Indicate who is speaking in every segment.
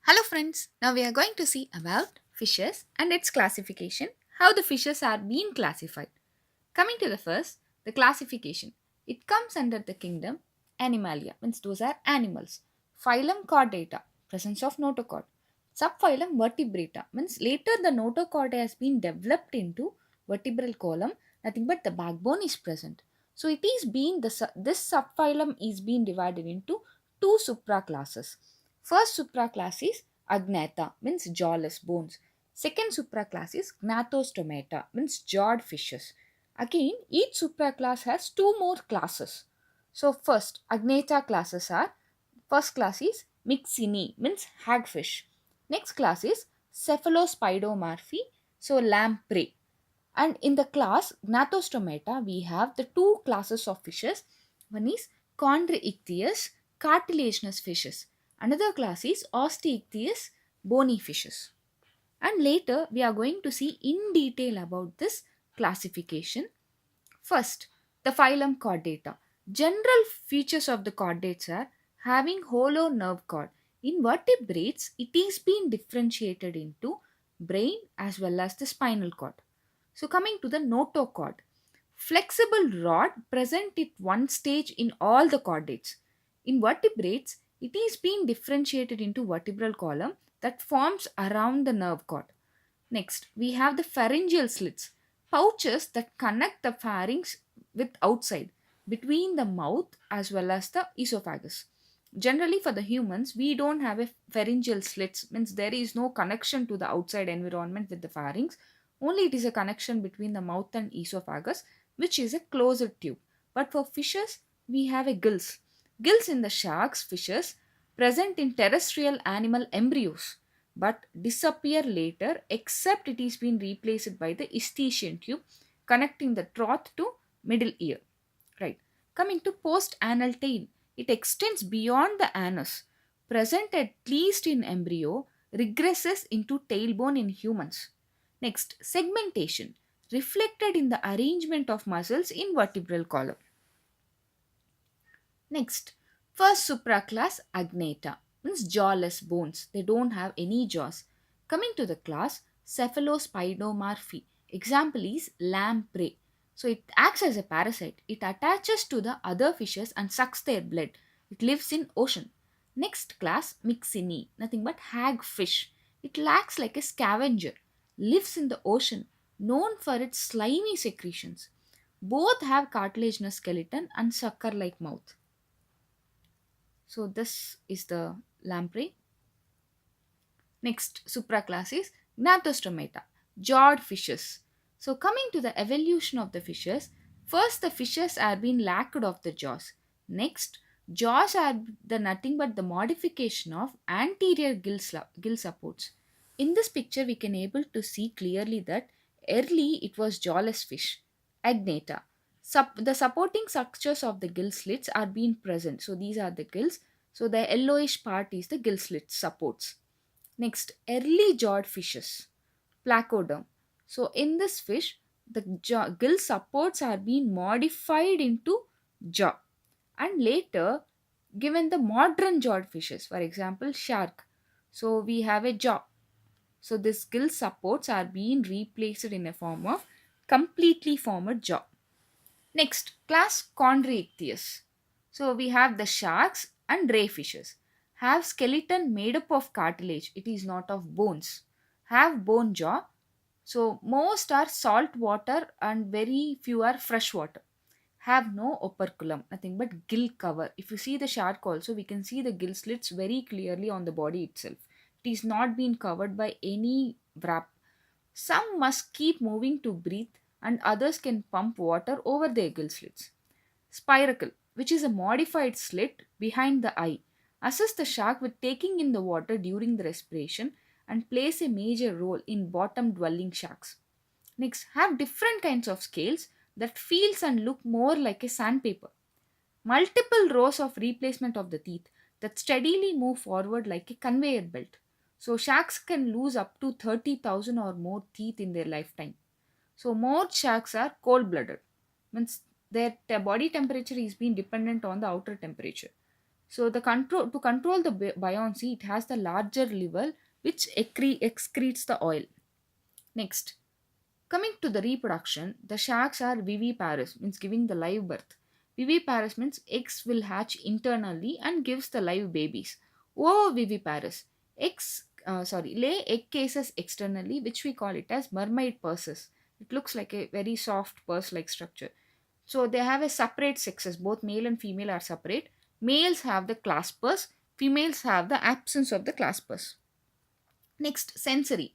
Speaker 1: Hello friends, now we are going to see about fishes and its classification, how the fishes are being classified. Coming to the first, the classification. It comes under the kingdom Animalia, means those are animals. Phylum Chordata, presence of notochord. Subphylum Vertebrata, means later the notochord has been developed into vertebral column, nothing but the backbone is present. So it is being this subphylum is being divided into two supraclasses. First supraclass is Agnatha, means jawless bones. Second supraclass is Gnathostomata, means jawed fishes. Again, each supraclass has two more classes. So first, Agnatha classes are, first class is Myxini, means hagfish. Next class is Cephalospidomorphi, so lamprey. And in the class Gnathostomata, we have the two classes of fishes. One is Chondrichthyes, cartilaginous fishes. Another class is Osteichthyes, bony fishes. And later we are going to see in detail about this classification. First, the phylum Chordata. General features of the chordates are having hollow nerve cord. In vertebrates, it is being differentiated into brain as well as the spinal cord. So coming to the notochord, flexible rod present at one stage in all the chordates. In vertebrates, it is being differentiated into vertebral column that forms around the nerve cord. Next, we have the pharyngeal slits, pouches that connect the pharynx with outside between the mouth as well as the esophagus. Generally, for the humans, we don't have a pharyngeal slits, means there is no connection to the outside environment with the pharynx. Only it is a connection between the mouth and esophagus, which is a closed tube. But for fishes, we have a gills. Gills in the sharks, fishes, present in terrestrial animal embryos but disappear later except it is been replaced by the Eustachian tube connecting the trough to middle ear. Right. Coming to post-anal tail, it extends beyond the anus, present at least in embryo, regresses into tailbone in humans. Next, segmentation, reflected in the arrangement of muscles in vertebral column. Next, first supraclass Agnata means jawless bones. They don't have any jaws. Coming to the class Cephalospidomorphi. Example is lamprey. So it acts as a parasite. It attaches to the other fishes and sucks their blood. It lives in ocean. Next class Myxini, nothing but hagfish. It acts like a scavenger. Lives in the ocean, known for its slimy secretions. Both have cartilaginous skeleton and sucker-like mouth. So this is the lamprey. Next supraclass is Gnathostomata, jawed fishes. So coming to the evolution of the fishes, first the fishes are being lacked of the jaws. Next, jaws are the nothing but the modification of anterior gill supports. In this picture, we can able to see clearly that early it was jawless fish, Agnata. The supporting structures of the gill slits are being present. So these are the gills. So the yellowish part is the gill slit supports. Next, early jawed fishes, placoderm. So in this fish, the gill supports are being modified into jaw. And later, given the modern jawed fishes, for example, shark. So we have a jaw. So these gill supports are being replaced in a form of completely formed jaw. Next, class Chondrichthyes. So we have the sharks and ray fishes. Have skeleton made up of cartilage. It is not of bones. Have bone jaw. So most are salt water and very few are fresh water. Have no operculum, nothing but gill cover. If you see the shark also, we can see the gill slits very clearly on the body itself. It is not been covered by any wrap. Some must keep moving to breathe and others can pump water over their gill slits. Spiracle, which is a modified slit behind the eye, assists the shark with taking in the water during the respiration and plays a major role in bottom dwelling sharks. Next, have different kinds of scales that feels and look more like a sandpaper. Multiple rows of replacement of the teeth that steadily move forward like a conveyor belt. So sharks can lose up to 30,000 or more teeth in their lifetime. So more sharks are cold-blooded, means their body temperature is being dependent on the outer temperature. So the control to control the buoyancy, it has the larger liver which excretes the oil. Next, coming to the reproduction, the sharks are viviparous, means giving the live birth. Viviparous means eggs will hatch internally and gives the live babies. Oviviparous, lay egg cases externally, which we call it as mermaid purses. It looks like a very soft purse-like structure. So they have a separate sexes, both male and female are separate. Males have the claspers, females have the absence of the claspers. Next, sensory.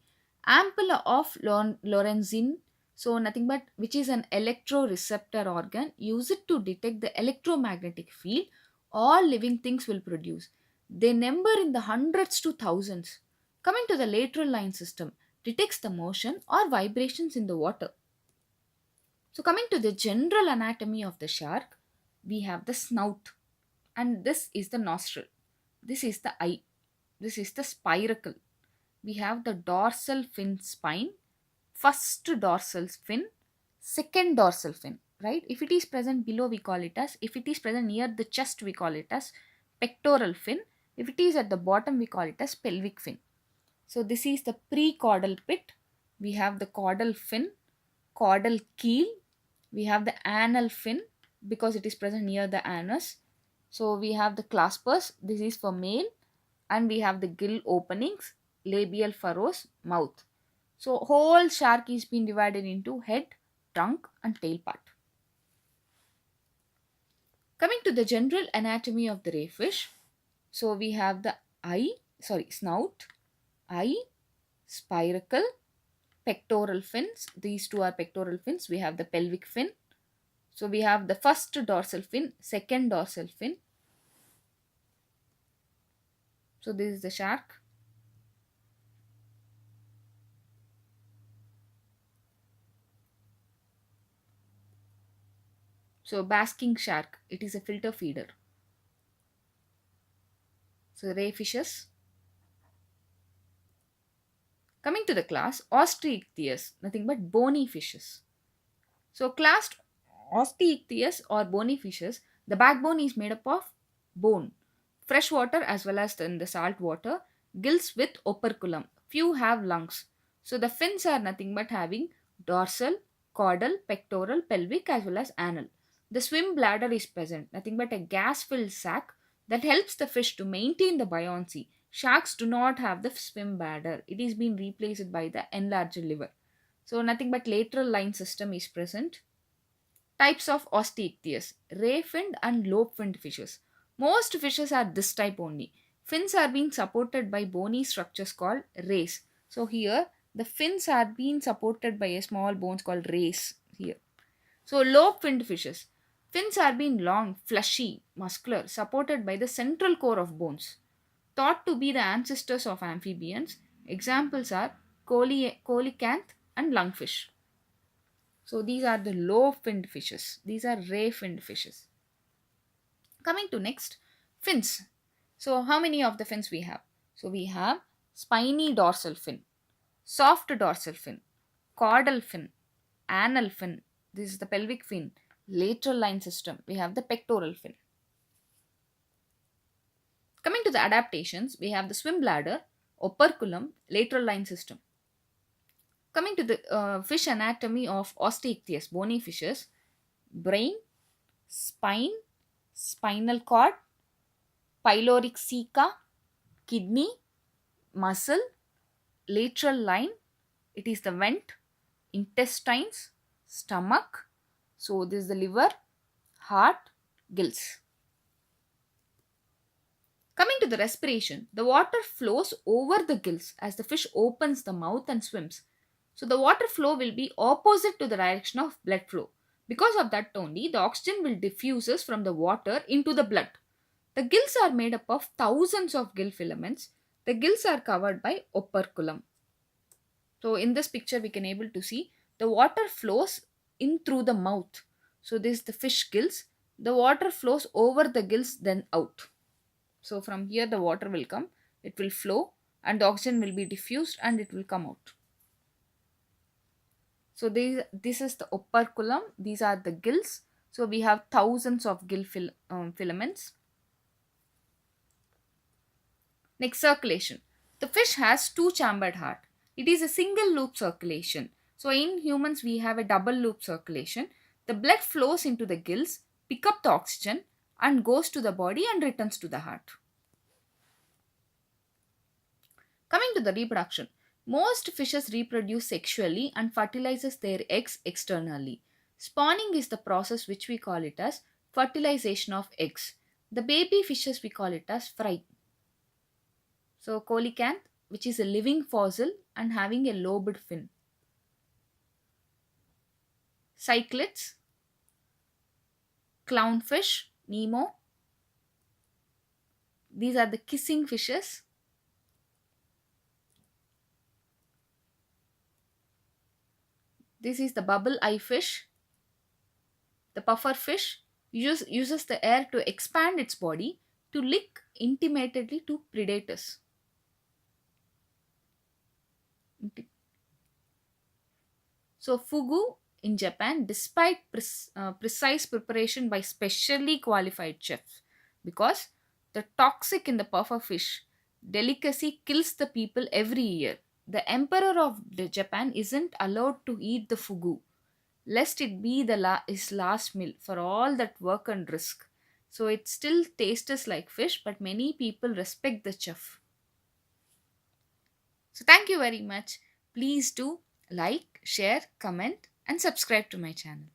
Speaker 1: Ampulla of Lorenzin, so nothing but which is an electroreceptor organ, use it to detect the electromagnetic field all living things will produce. They number in the hundreds to thousands. Coming to the lateral line system, detects the motion or vibrations in the water. So coming to the general anatomy of the shark, we have the snout, and this is the nostril. This is the eye. This is the spiracle. We have the dorsal fin spine, first dorsal fin, second dorsal fin, right? If it is present below, we call it as, if it is present near the chest, we call it as pectoral fin. If it is at the bottom, we call it as pelvic fin. So this is the precaudal pit. We have the caudal fin, caudal keel. We have the anal fin because it is present near the anus. So we have the claspers. This is for male. And we have the gill openings, labial furrows, mouth. So whole shark is being divided into head, trunk and tail part. Coming to the general anatomy of the ray fish. So we have the snout, eye, spiracle, pectoral fins. These two are pectoral fins. We have the pelvic fin. So we have the first dorsal fin, second dorsal fin. So this is the shark. So basking shark, it is a filter feeder. So ray fishes. Coming to the class, Osteichthyes, nothing but bony fishes. So class Osteichthyes or bony fishes, the backbone is made up of bone, freshwater as well as in the salt water, gills with operculum. Few have lungs. So the fins are nothing but having dorsal, caudal, pectoral, pelvic as well as anal. The swim bladder is present, nothing but a gas-filled sac that helps the fish to maintain the buoyancy. Sharks do not have the swim bladder. It is being replaced by the enlarged liver. So nothing but lateral line system is present. Types of Osteichthyes, ray-finned and lobe-finned fishes. Most fishes are this type only. Fins are being supported by bony structures called rays. So here the fins are being supported by a small bones called rays here. So lobe-finned fishes. Fins are being long, fleshy, muscular, supported by the central core of bones. Thought to be the ancestors of amphibians. Examples are coelacanth and lungfish. So these are the lobe-finned fishes. These are ray-finned fishes. Coming to next, fins. So how many of the fins we have? So we have spiny dorsal fin, soft dorsal fin, caudal fin, anal fin. This is the pelvic fin. Lateral line system. We have the pectoral fin. Coming to the adaptations, we have the swim bladder, operculum, lateral line system. Coming to the fish anatomy of Osteichthyes, bony fishes, brain, spine, spinal cord, pyloric ceca, kidney, muscle, lateral line, it is the vent, intestines, stomach, so this is the liver, heart, gills. Coming to the respiration, the water flows over the gills as the fish opens the mouth and swims. So the water flow will be opposite to the direction of blood flow. Because of that only, the oxygen will diffuses from the water into the blood. The gills are made up of thousands of gill filaments. The gills are covered by operculum. So in this picture we can able to see the water flows in through the mouth. So this is the fish gills. The water flows over the gills then out. So from here the water will come, it will flow and the oxygen will be diffused and it will come out. So this is the operculum, these are the gills. So we have thousands of gill filaments. Next, circulation. The fish has two-chambered heart. It is a single loop circulation. So in humans we have a double loop circulation. The blood flows into the gills, pick up the oxygen and goes to the body and returns to the heart. Coming to the reproduction. Most fishes reproduce sexually and fertilizes their eggs externally. Spawning is the process which we call it as fertilization of eggs. The baby fishes we call it as fry. So coelacanth, which is a living fossil and having a lobed fin. Cichlids, clownfish, Nemo. These are the kissing fishes. This is the bubble eye fish. The puffer fish uses the air to expand its body to lick intimately to predators. So fugu in Japan, despite precise preparation by specially qualified chefs, because the toxic in the puffer fish delicacy kills the people every year. The emperor of Japan isn't allowed to eat the fugu, lest it be his last meal for all that work and risk. So it still tastes like fish, but many people respect the chef. So thank you very much. Please do like, share, comment and subscribe to my channel.